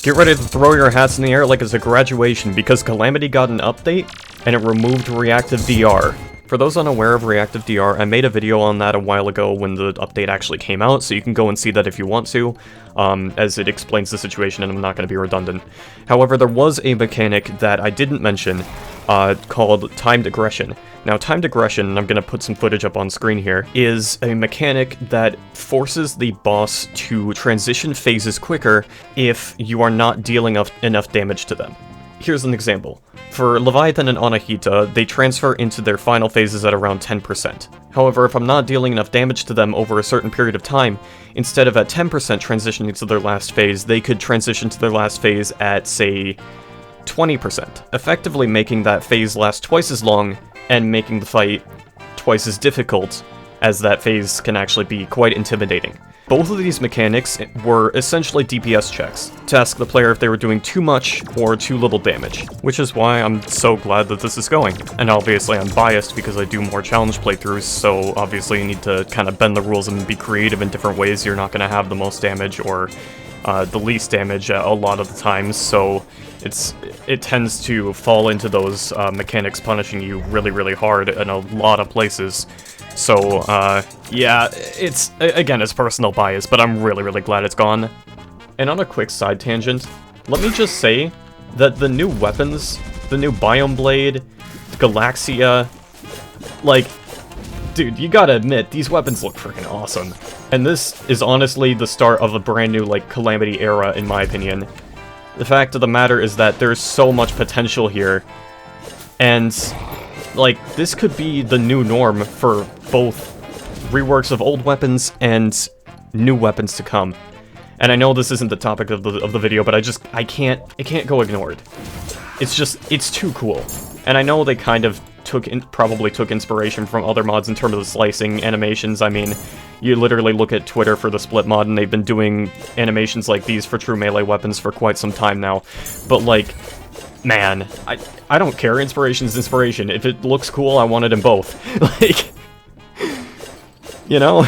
Get ready to throw your hats in the air like it's a graduation, because Calamity got an update, and it removed reactive DR. For those unaware of reactive DR, I made a video on that a while ago when the update actually came out, so you can go and see that if you want to, as it explains the situation and I'm not going to be redundant. However, there was a mechanic that I didn't mention, called Timed Aggression. Now, Timed Aggression, and I'm going to put some footage up on screen here, is a mechanic that forces the boss to transition phases quicker if you are not dealing enough damage to them. Here's an example. For Leviathan and Anahita, they transfer into their final phases at around 10%. However, if I'm not dealing enough damage to them over a certain period of time, instead of at 10% transitioning to their last phase, they could transition to their last phase at, say, 20%, effectively making that phase last twice as long and making the fight twice as difficult, as that phase can actually be quite intimidating. Both of these mechanics were essentially DPS checks, to ask the player if they were doing too much or too little damage, which is why I'm so glad that this is going. And obviously I'm biased because I do more challenge playthroughs, so obviously you need to kind of bend the rules and be creative in different ways. You're not going to have the most damage or the least damage a lot of the times, so it tends to fall into those mechanics punishing you really, really hard in a lot of places. So, yeah, it's personal bias, but I'm really, really glad it's gone. And on a quick side tangent, let me just say that the new weapons, the new Biome Blade, Galaxia, like, dude, you gotta admit, these weapons look freaking awesome. And this is honestly the start of a brand new, like, Calamity era, in my opinion. The fact of the matter is that there's so much potential here, and like, this could be the new norm for both reworks of old weapons and new weapons to come. And I know this isn't the topic of the video, but it can't go ignored. It's too cool. And I know they kind of probably took inspiration from other mods in terms of the slicing animations. I mean, you literally look at Twitter for the split mod, and they've been doing animations like these for true melee weapons for quite some time now. But, like, man, I don't care. Inspiration is inspiration. If it looks cool, I want it in both. Like, you know?